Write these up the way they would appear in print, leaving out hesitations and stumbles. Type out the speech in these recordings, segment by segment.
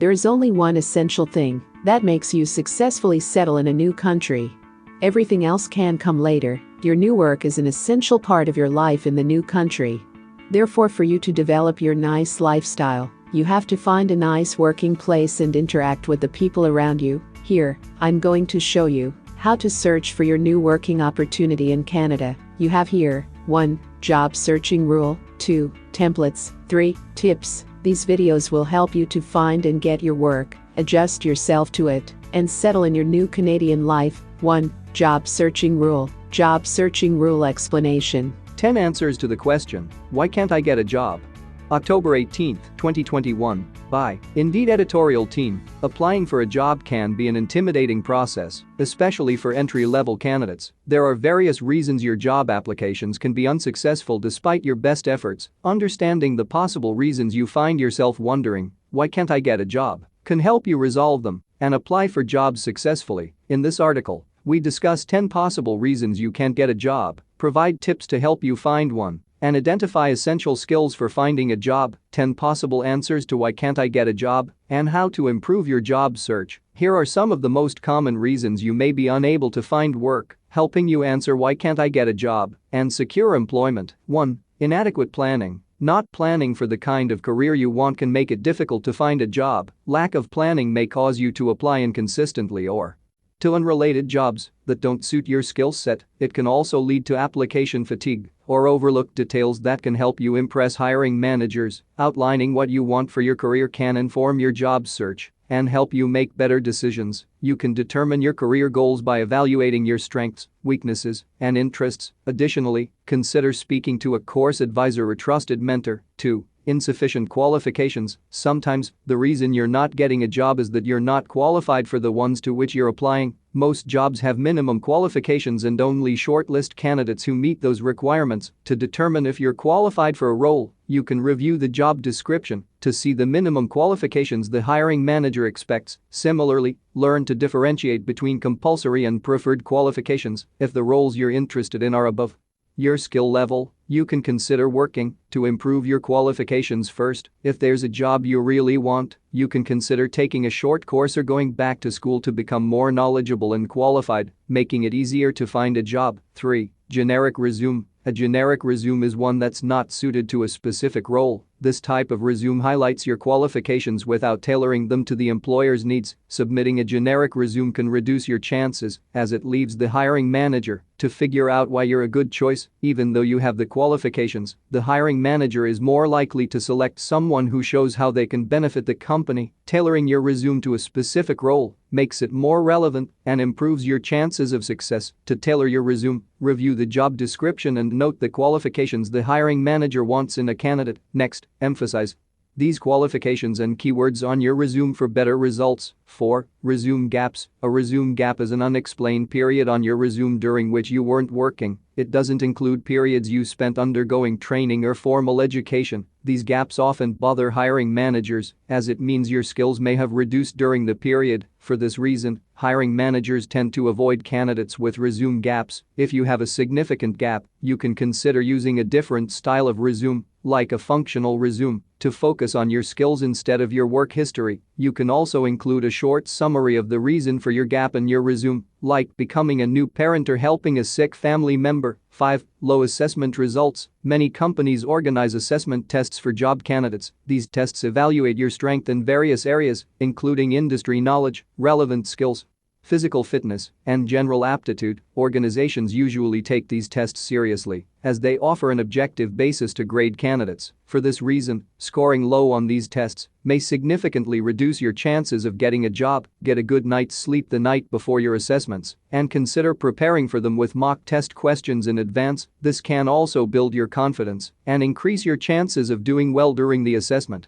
There is only one essential thing that makes you successfully settle in a new country. Everything else can come later. Your new work is an essential part of your life in the new country. Therefore, for you to develop your nice lifestyle, you have to find a nice working place and interact with the people around you. Here, I'm going to show you how to search for your new working opportunity in Canada. You have here 1. Job searching rule. 2. Templates. 3. Tips. These videos will help you to find and get your work, adjust yourself to it, and settle in your new Canadian life. 1. Job searching rule. Job searching rule explanation. 10 answers to the question, why can't I get a job? October 18, 2021, by Indeed editorial team. Applying for a job can be an intimidating process, especially for entry-level candidates. There are various reasons your job applications can be unsuccessful despite your best efforts. Understanding the possible reasons you find yourself wondering, why can't I get a job, can help you resolve them and apply for jobs successfully. In this article, we discuss 10 possible reasons you can't get a job, provide tips to help you find one, and identify essential skills for finding a job, 10 possible answers to why can't I get a job, and how to improve your job search. Here are some of the most common reasons you may be unable to find work, helping you answer why can't I get a job and secure employment. 1. Inadequate planning. Not planning for the kind of career you want can make it difficult to find a job. Lack of planning may cause you to apply inconsistently or to unrelated jobs that don't suit your skill set. It can also lead to application fatigue or overlooked details that can help you impress hiring managers. Outlining what you want for your career can inform your job search and help you make better decisions. You can determine your career goals by evaluating your strengths, weaknesses, and interests. Additionally, consider speaking to a course advisor or trusted mentor. 2. Insufficient qualifications. Sometimes, the reason you're not getting a job is that you're not qualified for the ones to which you're applying. Most jobs have minimum qualifications and only shortlist candidates who meet those requirements. To determine if you're qualified for a role, you can review the job description to see the minimum qualifications the hiring manager expects. Similarly, learn to differentiate between compulsory and preferred qualifications. If the roles you're interested in are above your skill level, you can consider working to improve your qualifications first. If there's a job you really want, you can consider taking a short course or going back to school to become more knowledgeable and qualified, making it easier to find a job. 3. Generic resume. A generic resume is one that's not suited to a specific role. This type of resume highlights your qualifications without tailoring them to the employer's needs. Submitting a generic resume can reduce your chances, as it leaves the hiring manager to figure out why you're a good choice. Even though you have the qualifications, the hiring manager is more likely to select someone who shows how they can benefit the company. Tailoring your resume to a specific role makes it more relevant and improves your chances of success. To tailor your resume, review the job description and note the qualifications the hiring manager wants in a candidate. Next, emphasize these qualifications and keywords on your resume for better results. 4. Resume gaps. A resume gap is an unexplained period on your resume during which you weren't working. It doesn't include periods you spent undergoing training or formal education. These gaps often bother hiring managers, as it means your skills may have reduced during the period. For this reason, hiring managers tend to avoid candidates with resume gaps. If you have a significant gap, you can consider using a different style of resume, like a functional resume, to focus on your skills instead of your work history. You can also include a short summary of the reason for your gap in your resume, like becoming a new parent or helping a sick family member. 5. Low assessment results. Many companies organize assessment tests for job candidates. These tests evaluate your strength in various areas, including industry knowledge, relevant skills, physical fitness, and general aptitude. Organizations usually take these tests seriously, as they offer an objective basis to grade candidates. For this reason, scoring low on these tests may significantly reduce your chances of getting a job. Get a good night's sleep the night before your assessments and consider preparing for them with mock test questions in advance. This can also build your confidence and increase your chances of doing well during the assessment.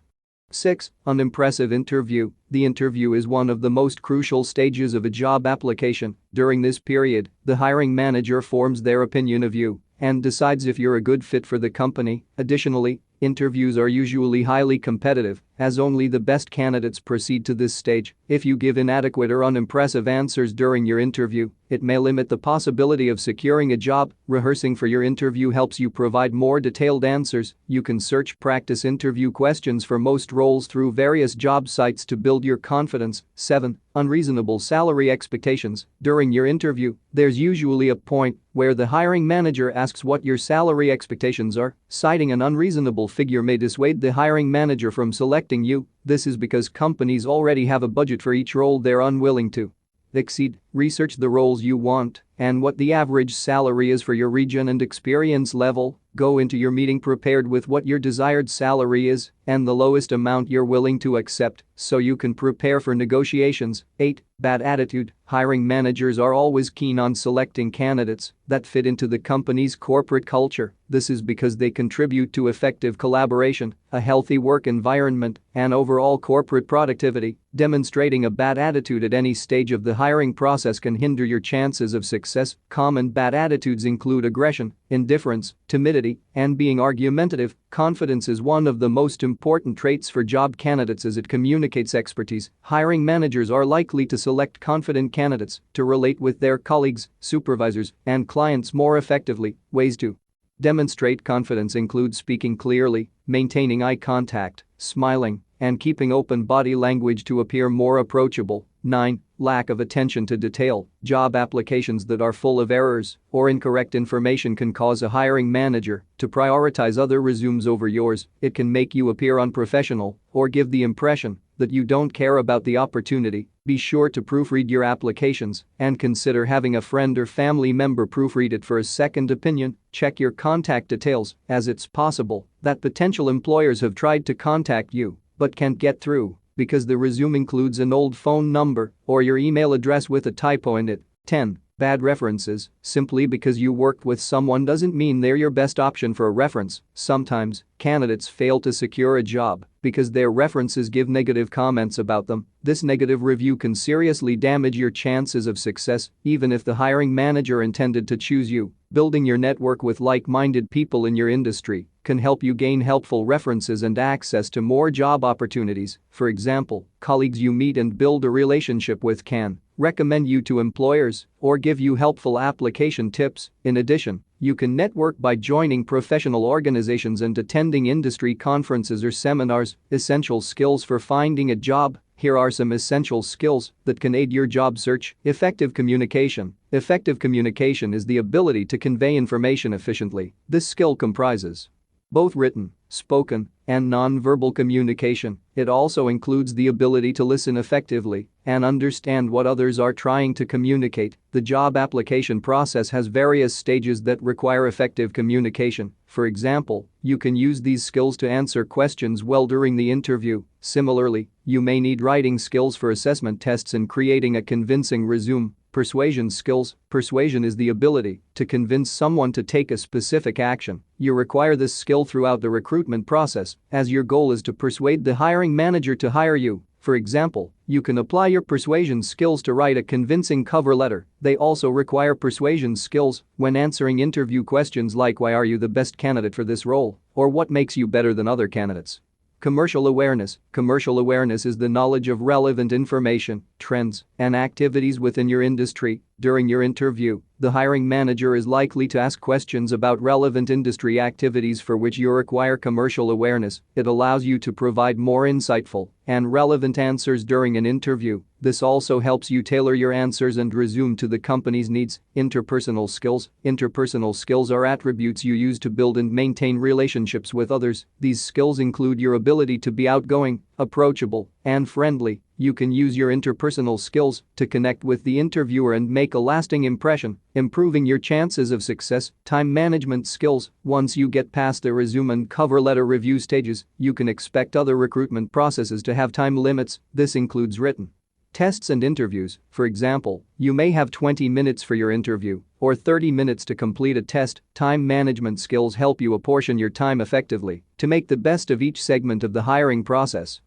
6. Unimpressive interview. The interview is one of the most crucial stages of a job application. During this period, the hiring manager forms their opinion of you and decides if you're a good fit for the company. Additionally, interviews are usually highly competitive, as only the best candidates proceed to this stage. If you give inadequate or unimpressive answers during your interview, it may limit the possibility of securing a job. Rehearsing for your interview helps you provide more detailed answers. You can search practice interview questions for most roles through various job sites to build your confidence. 7. Unreasonable salary expectations. During your interview, there's usually a point where the hiring manager asks what your salary expectations are. Citing an unreasonable figure may dissuade the hiring manager from selecting you. This is because companies already have a budget for each role they're unwilling to exceed. Research the roles you want and what the average salary is for your region and experience level. Go into your meeting prepared with what your desired salary is and the lowest amount you're willing to accept so you can prepare for negotiations. 8. Bad attitude. Hiring managers are always keen on selecting candidates that fit into the company's corporate culture. This is because they contribute to effective collaboration, a healthy work environment, and overall corporate productivity. Demonstrating a bad attitude at any stage of the hiring process can hinder your chances of success. Common bad attitudes include aggression, indifference, timidity, and being argumentative. Confidence is one of the most important traits for job candidates as it communicates expertise. Hiring managers are likely to select confident candidates to relate with their colleagues, supervisors, and clients more effectively. Ways to demonstrate confidence include speaking clearly, maintaining eye contact, smiling, and keeping open body language to appear more approachable. 9. Lack of attention to detail. Job applications that are full of errors or incorrect information can cause a hiring manager to prioritize other resumes over yours. It can make you appear unprofessional or give the impression that you don't care about the opportunity. Be sure to proofread your applications and consider having a friend or family member proofread it for a second opinion. Check your contact details, as it's possible that potential employers have tried to contact you but can't get through because the resume includes an old phone number or your email address with a typo in it. 10. Bad references. Simply because you worked with someone doesn't mean they're your best option for a reference. Sometimes, candidates fail to secure a job because their references give negative comments about them. This negative review can seriously damage your chances of success, even if the hiring manager intended to choose you. Building your network with like-minded people in your industry can help you gain helpful references and access to more job opportunities. For example, colleagues you meet and build a relationship with can recommend you to employers or give you helpful application tips. In addition, you can network by joining professional organizations and attending industry conferences or seminars. Essential skills for finding a job. Here are some essential skills that can aid your job search. Effective communication. Effective communication is the ability to convey information efficiently. This skill comprises both written, spoken, and non-verbal communication. It also includes the ability to listen effectively and understand what others are trying to communicate. The job application process has various stages that require effective communication. For example, you can use these skills to answer questions well during the interview. Similarly, you may need writing skills for assessment tests and creating a convincing resume. Persuasion skills. Persuasion is the ability to convince someone to take a specific action. You require this skill throughout the recruitment process, as your goal is to persuade the hiring manager to hire you. For example, you can apply your persuasion skills to write a convincing cover letter. They also require persuasion skills when answering interview questions like why are you the best candidate for this role or what makes you better than other candidates. Commercial awareness. Commercial awareness is the knowledge of relevant information, trends, and activities within your industry. During your interview, the hiring manager is likely to ask questions about relevant industry activities for which you require commercial awareness. It allows you to provide more insightful and relevant answers during an interview. This also helps you tailor your answers and resume to the company's needs. Interpersonal skills. Interpersonal skills are attributes you use to build and maintain relationships with others. These skills include your ability to be outgoing, approachable, and friendly. You can use your interpersonal skills to connect with the interviewer and make a lasting impression, improving your chances of success. Time management skills. Once you get past the resume and cover letter review stages, you can expect other recruitment processes to have time limits. This includes written tests and interviews. For example, you may have 20 minutes for your interview or 30 minutes to complete a test. Time management skills help you apportion your time effectively to make the best of each segment of the hiring process.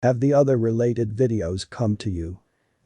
Have the other related videos come to you?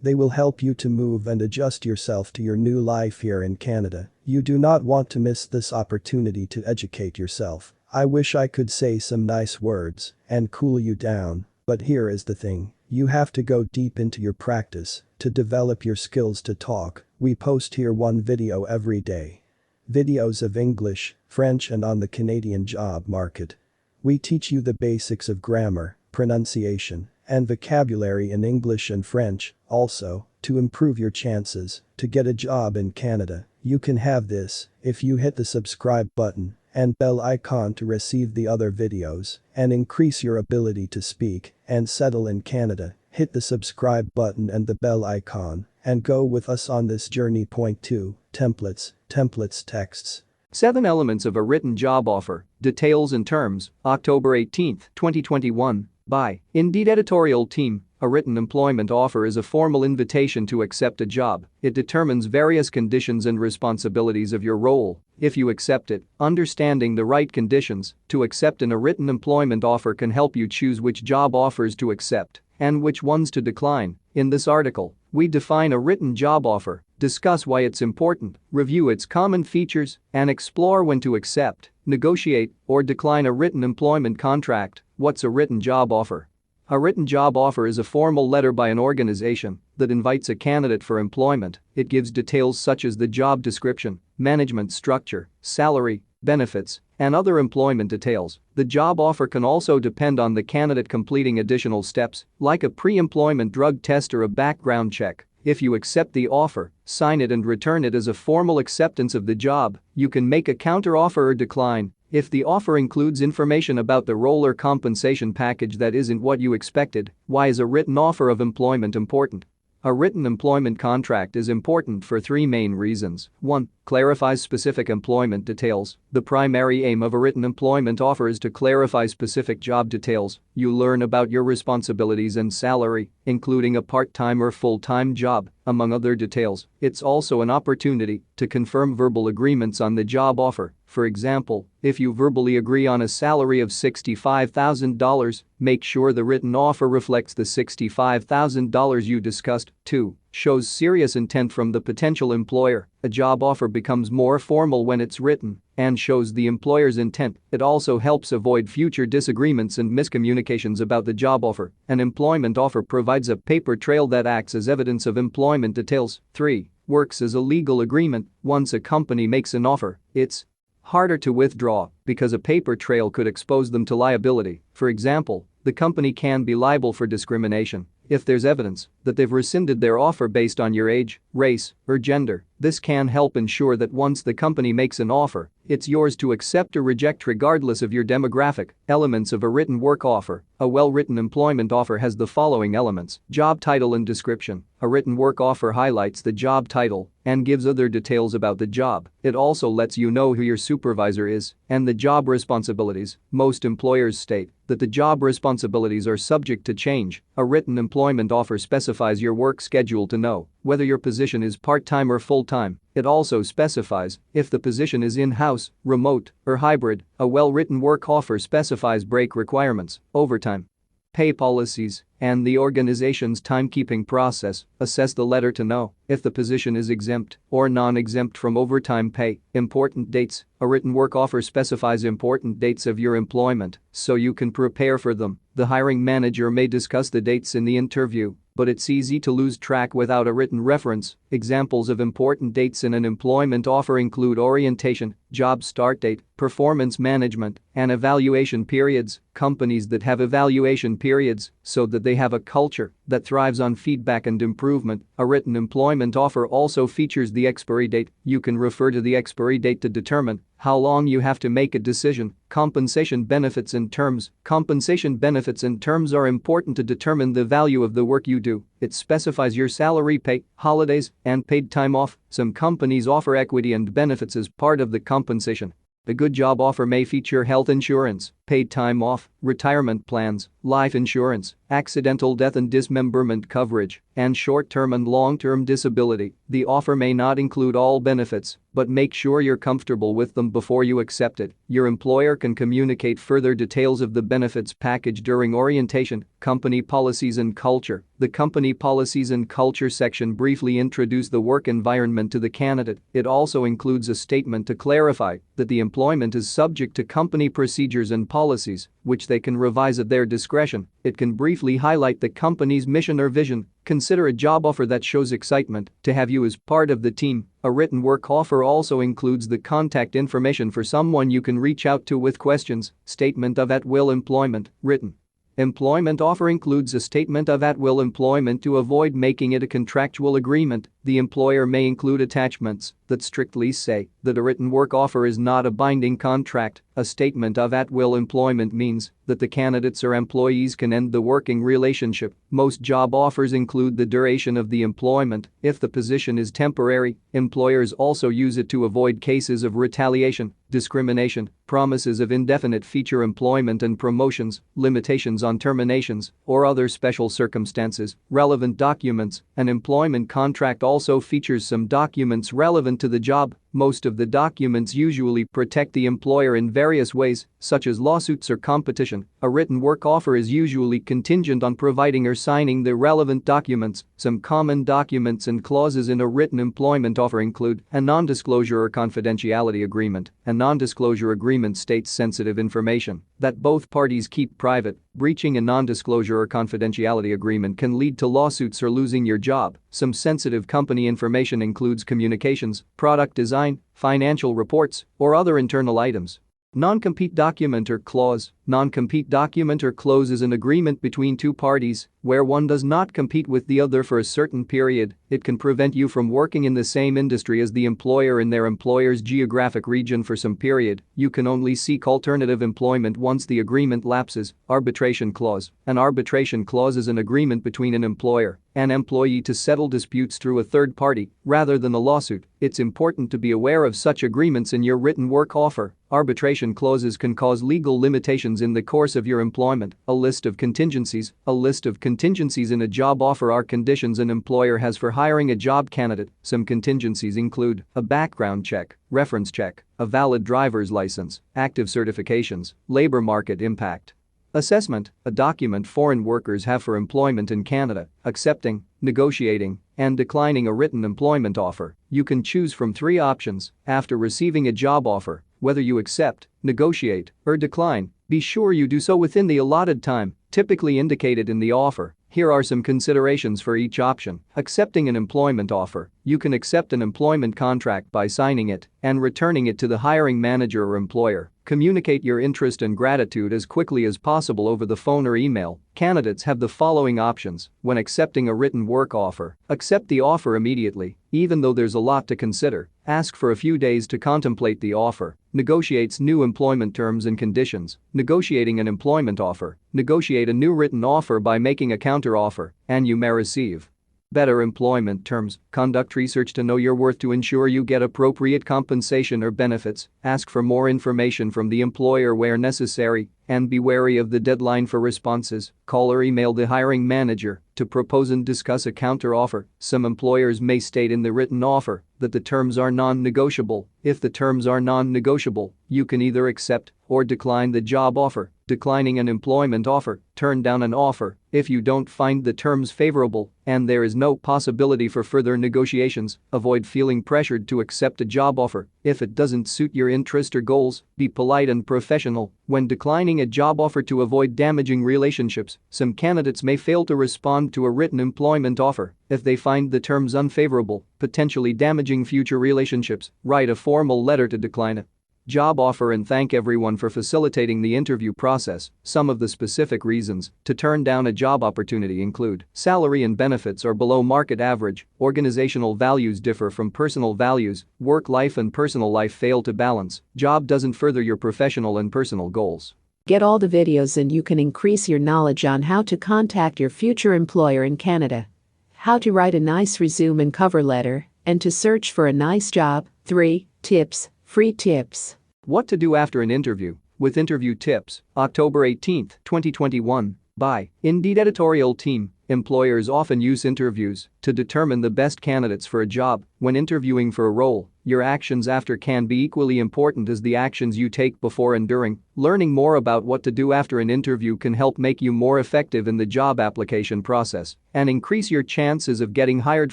They will help you to move and adjust yourself to your new life here in Canada. You do not want to miss this opportunity to educate yourself. I wish I could say some nice words and cool you down, but here is the thing. You have to go deep into your practice to develop your skills to talk. We post here one video every day. Videos of English, French and on the Canadian job market. We teach you the basics of grammar, pronunciation, and vocabulary in English and French, also, to improve your chances to get a job in Canada. You can have this if you hit the subscribe button and bell icon to receive the other videos and increase your ability to speak and settle in Canada. Hit the subscribe button and the bell icon and go with us on this journey. Point 2, templates, texts. 7 elements of a written job offer, details and terms, October 18, 2021, by Indeed editorial team. A written employment offer is a formal invitation to accept a job. It determines various conditions and responsibilities of your role. If you accept it, understanding the right conditions to accept in a written employment offer can help you choose which job offers to accept and which ones to decline. In this article, we define a written job offer, discuss why it's important, review its common features, and explore when to accept, negotiate, or decline a written employment contract. What's a written job offer? A written job offer is a formal letter by an organization that invites a candidate for employment. It gives details such as the job description, management structure, salary, benefits, and other employment details. The job offer can also depend on the candidate completing additional steps, like a pre-employment drug test or a background check. If you accept the offer, sign it and return it as a formal acceptance of the job. You can make a counteroffer or decline if the offer includes information about the role or compensation package that isn't what you expected. Why is a written offer of employment important? A written employment contract is important for 3 main reasons. 1. Clarifies specific employment details. The primary aim of a written employment offer is to clarify specific job details. You learn about your responsibilities and salary, including a part-time or full-time job, among other details. It's also an opportunity to confirm verbal agreements on the job offer. For example, if you verbally agree on a salary of $65,000, make sure the written offer reflects the $65,000 you discussed. 2. Shows serious intent from the potential employer. A job offer becomes more formal when it's written and shows the employer's intent. It also helps avoid future disagreements and miscommunications about the job offer. An employment offer provides a paper trail that acts as evidence of employment details. 3. Works as a legal agreement. Once a company makes an offer, it's harder to withdraw because a paper trail could expose them to liability. For example, the company can be liable for discrimination if there's evidence that they've rescinded their offer based on your age, race, or gender. This can help ensure that once the company makes an offer, it's yours to accept or reject regardless of your demographic. Elements of a written work offer. A well-written employment offer has the following elements: job title and description. A written work offer highlights the job title and gives other details about the job. It also lets you know who your supervisor is and the job responsibilities. Most employers state that the job responsibilities are subject to change. A written employment offer specifies your work schedule to know whether your position is part-time or full-time. It also specifies if the position is in-house, remote, or hybrid. A well-written work offer specifies break requirements, overtime, pay policies, and the organization's timekeeping process. Assess the letter to know if the position is exempt or non-exempt from overtime pay. Important dates. A written work offer specifies important dates of your employment so you can prepare for them. The hiring manager may discuss the dates in the interview, but it's easy to lose track without a written reference. Examples of important dates in an employment offer include orientation, job start date, performance management, and evaluation periods. Companies that have evaluation periods so that they have a culture that thrives on feedback and improvement. A written employment offer also features the expiry date. You can refer to the expiry date to determine how long you have to make a decision. Compensation benefits and terms. Compensation benefits and terms are important to determine the value of the work you do. It specifies your salary, pay, holidays, and paid time off. Some companies offer equity and benefits as part of the compensation. A good job offer may feature health insurance, paid time off, retirement plans, life insurance, accidental death and dismemberment coverage, and short-term and long-term disability. The offer may not include all benefits, but make sure you're comfortable with them before you accept it. Your employer can communicate further details of the benefits package during orientation. Company policies and culture. The company policies and culture section briefly introduces the work environment to the candidate. It also includes a statement to clarify that the employment is subject to company procedures and policies, which they can revise at their discretion. It can briefly highlight the company's mission or vision. Consider a job offer that shows excitement to have you as part of the team. A written work offer also includes the contact information for someone you can reach out to with questions. Statement of at-will employment. Written employment offer includes a statement of at-will employment to avoid making it a contractual agreement. The employer may include attachments that strictly say that a written work offer is not a binding contract. A statement of at-will employment means that the candidates or employees can end the working relationship. Most job offers include the duration of the employment. If the position is temporary, employers also use it to avoid cases of retaliation, discrimination, promises of indefinite future employment and promotions, limitations on terminations, or other special circumstances. Relevant documents. An employment contract also features some documents relevant to the job. Most of the documents usually protect the employer in various ways, such as lawsuits or competition. A written work offer is usually contingent on providing or signing the relevant documents. Some common documents and clauses in a written employment offer include a non-disclosure or confidentiality agreement. A non-disclosure agreement states sensitive information that both parties keep private. Breaching a non-disclosure or confidentiality agreement can lead to lawsuits or losing your job. Some sensitive company information includes communications, product design, financial reports, or other internal items. Non-compete document or clause. Non-compete document or clause is an agreement between two parties where one does not compete with the other for a certain period. It can prevent you from working in the same industry as the employer in their employer's geographic region for some period. You can only seek alternative employment once the agreement lapses. Arbitration clause. An arbitration clause is an agreement between an employer and employee to settle disputes through a third party rather than a lawsuit. It's important to be aware of such agreements in your written work offer. Arbitration clauses can cause legal limitations in the course of your employment. A list of contingencies. A list of contingencies in a job offer are conditions an employer has for hiring a job candidate. Some contingencies include a background check, reference check, a valid driver's license, active certifications, labor market impact assessment, a document foreign workers have for employment in Canada. Accepting, negotiating, and declining a written employment offer. You can choose from 3 options after receiving a job offer, whether you accept, negotiate, or decline. Be sure you do so within the allotted time, typically indicated in the offer. Here are some considerations for each option. Accepting an employment offer. You can accept an employment contract by signing it and returning it to the hiring manager or employer. Communicate your interest and gratitude as quickly as possible over the phone or email. Candidates have the following options when accepting a written work offer. Accept the offer immediately, even though there's a lot to consider. Ask for a few days to contemplate the offer. Negotiates new employment terms and conditions. Negotiating an employment offer. Negotiate a new written offer by making a counter-offer, and you may receive better employment terms. Conduct research to know your worth to ensure you get appropriate compensation or benefits. Ask for more information from the employer where necessary, and be wary of the deadline for responses. Call or email the hiring manager to propose and discuss a counter-offer. Some employers may state in the written offer that the terms are non-negotiable. If the terms are non-negotiable, you can either accept or decline the job offer. Declining an employment offer. Turn down an offer if you don't find the terms favorable and there is no possibility for further negotiations. Avoid feeling pressured to accept a job offer if it doesn't suit your interest or goals. Be polite and professional when declining a job offer to avoid damaging relationships. Some candidates may fail to respond to a written employment offer if they find the terms unfavorable, potentially damaging future relationships. Write a formal letter to decline it. Job offer and thank everyone for facilitating the interview process. Some of the specific reasons to turn down a job opportunity include salary and benefits are below market average, organizational values differ from personal values, work life and personal life fail to balance, job doesn't further your professional and personal goals. Get all the videos and you can increase your knowledge on how to contact your future employer in Canada, how to write a nice resume and cover letter, and to search for a nice job. 3 tips, free tips. What to do after an interview. with interview tips, October 18, 2021, by Indeed editorial team. Employers often use interviews to determine the best candidates for a job. When interviewing for a role, your actions after can be equally important as the actions you take before and during. Learning more about what to do after an interview can help make you more effective in the job application process and increase your chances of getting hired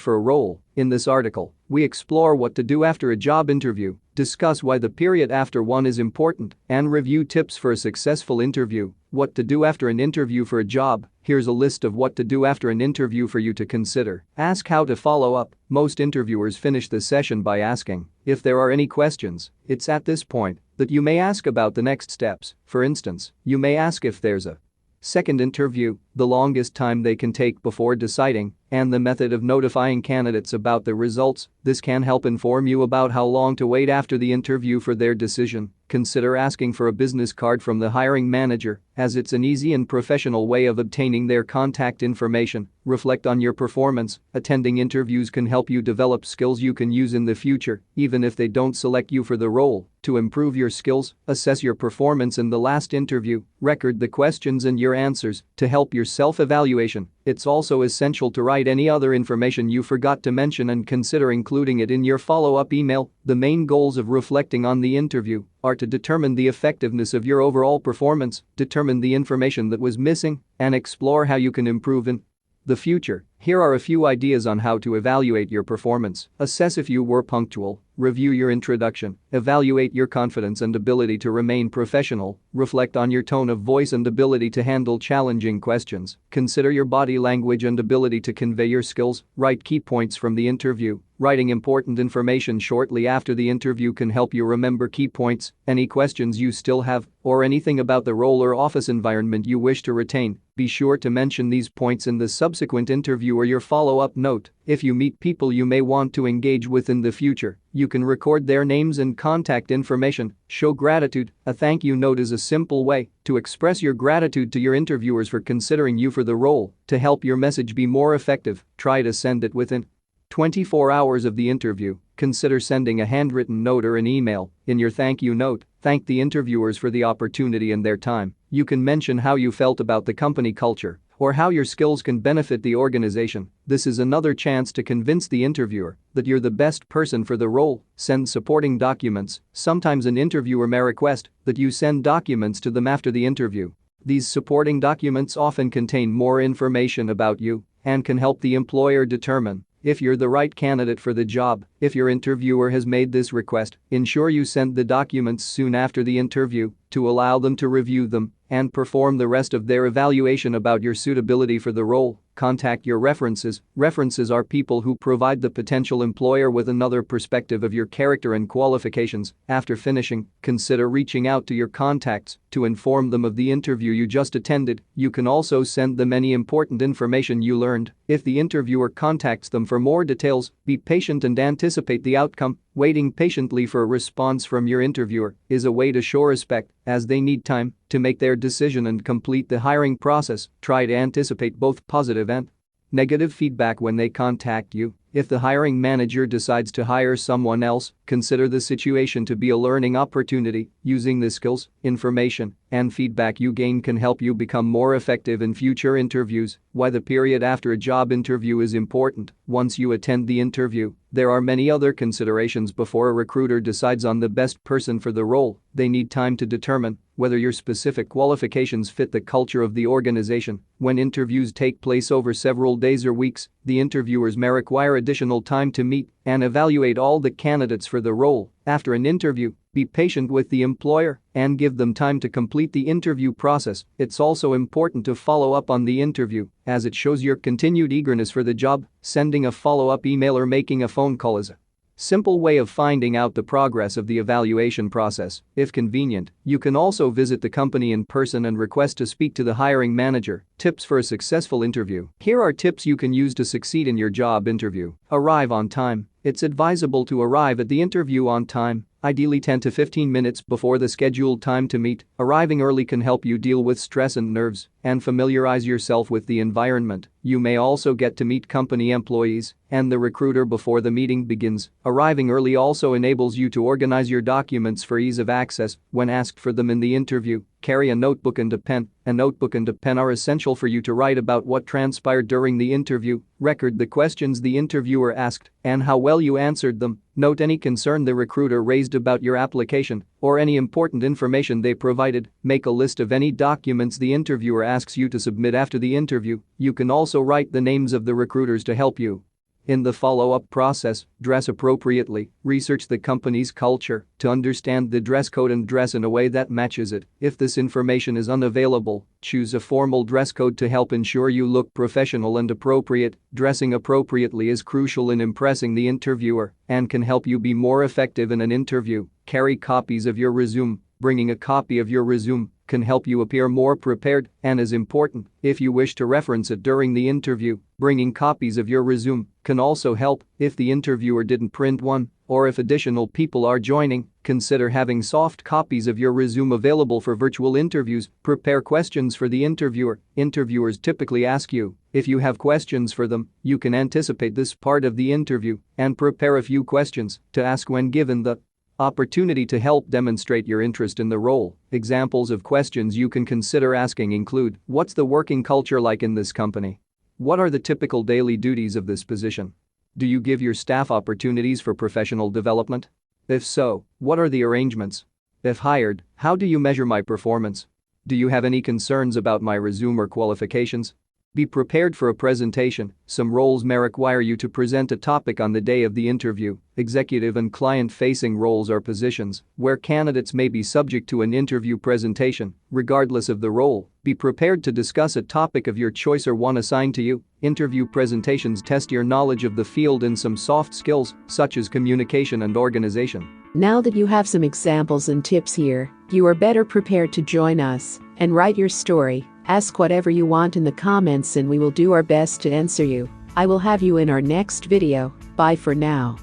for a role. In this article, we explore what to do after a job interview, discuss why the period after one is important, and review tips for a successful interview. What to do after an interview for a job. Here's a list of what to do after an interview for you to consider. Ask how to follow up. Most interviewers finish the session by asking if there are any questions. It's at this point that you may ask about the next steps. For instance, you may ask if there's a second interview, the longest time they can take before deciding, and the method of notifying candidates about the results. This can help inform you about how long to wait after the interview for their decision. Consider asking for a business card from the hiring manager, as it's an easy and professional way of obtaining their contact information. Reflect on your performance. Attending interviews can help you develop skills you can use in the future, even if they don't select you for the role. To improve your skills, assess your performance in the last interview. Record the questions and your answers to help your self-evaluation. It's also essential to write any other information you forgot to mention and consider including it in your follow-up email. The main goals of reflecting on the interview are to determine the effectiveness of your overall performance, determine the information that was missing, and explore how you can improve in the future. Here are a few ideas on how to evaluate your performance. Assess if you were punctual. Review your introduction. Evaluate your confidence and ability to remain professional. Reflect on your tone of voice and ability to handle challenging questions. Consider your body language and ability to convey your skills. Write key points from the interview. Writing important information shortly after the interview can help you remember key points. Any questions you still have, or anything about the role or office environment you wish to retain, be sure to mention these points in the subsequent interview or your follow-up note. If you meet people you may want to engage with in the future, you can record their names and contact information. Show gratitude. A thank you note is a simple way to express your gratitude to your interviewers for considering you for the role. To help your message be more effective, try to send it within 24 hours of the interview. Consider sending a handwritten note or an email. In your thank you note, thank the interviewers for the opportunity and their time. You can mention how you felt about the company culture or how your skills can benefit the organization. This is another chance to convince the interviewer that you're the best person for the role. Send supporting documents. Sometimes an interviewer may request that you send documents to them after the interview. These supporting documents often contain more information about you and can help the employer determine if you're the right candidate for the job. If your interviewer has made this request, ensure you send the documents soon after the interview to allow them to review them and perform the rest of their evaluation about your suitability for the role. Contact your references. References are people who provide the potential employer with another perspective of your character and qualifications. After finishing, consider reaching out to your contacts to inform them of the interview you just attended. You can also send them any important information you learned. If the interviewer contacts them for more details, be patient and anticipate the outcome. Waiting patiently for a response from your interviewer is a way to show respect, as they need time to make their decision and complete the hiring process. Try to anticipate both positive and negative feedback when they contact you. If the hiring manager decides to hire someone else, consider the situation to be a learning opportunity. Using the skills, information, and feedback you gain can help you become more effective in future interviews. Why the period after a job interview is important. Once you attend the interview, there are many other considerations before a recruiter decides on the best person for the role. They need time to determine whether your specific qualifications fit the culture of the organization. When interviews take place over several days or weeks, the interviewers may require additional time to meet and evaluate all the candidates for the role. After an interview, be patient with the employer and give them time to complete the interview process. It's also important to follow up on the interview, as it shows your continued eagerness for the job. Sending a follow-up email or making a phone call is a simple way of finding out the progress of the evaluation process. If convenient, you can also visit the company in person and request to speak to the hiring manager. Tips for a successful interview. Here are tips you can use to succeed in your job interview. Arrive on time. It's advisable to arrive at the interview on time, ideally 10 to 15 minutes before the scheduled time to meet. Arriving early can help you deal with stress and nerves and familiarize yourself with the environment. You may also get to meet company employees and the recruiter before the meeting begins. Arriving early also enables you to organize your documents for ease of access when asked for them in the interview. Carry a notebook and a pen. A notebook and a pen are essential for you to write about what transpired during the interview. Record the questions the interviewer asked and how well you answered them. Note any concern the recruiter raised about your application or any important information they provided. Make a list of any documents the interviewer asks you to submit after the interview. You can also write the names of the recruiters to help you. In the follow-up process, dress appropriately. Research the company's culture to understand the dress code and dress in a way that matches it. If this information is unavailable, choose a formal dress code to help ensure you look professional and appropriate. Dressing appropriately is crucial in impressing the interviewer and can help you be more effective in an interview. Carry copies of your resume. Bringing a copy of your resume can help you appear more prepared and is important if you wish to reference it during the interview. Bringing copies of your resume can also help if the interviewer didn't print one or if additional people are joining. Consider having soft copies of your resume available for virtual interviews. Prepare questions for the interviewer. Interviewers typically ask you if you have questions for them. You can anticipate this part of the interview and prepare a few questions to ask when given the opportunity to help demonstrate your interest in the role. Examples of questions you can consider asking include: what's the working culture like in this company? What are the typical daily duties of this position? Do you give your staff opportunities for professional development? If so, what are the arrangements? If hired, how do you measure my performance? Do you have any concerns about my resume or qualifications? Be prepared for a presentation. Some roles may require you to present a topic on the day of the interview. Executive and client-facing roles are positions where candidates may be subject to an interview presentation. Regardless of the role, be prepared to discuss a topic of your choice or one assigned to you. Interview presentations test your knowledge of the field and some soft skills, such as communication and organization. Now that you have some examples and tips here, you are better prepared to join us and write your story. Ask whatever you want in the comments and we will do our best to answer you. I will have you in our next video. Bye for now.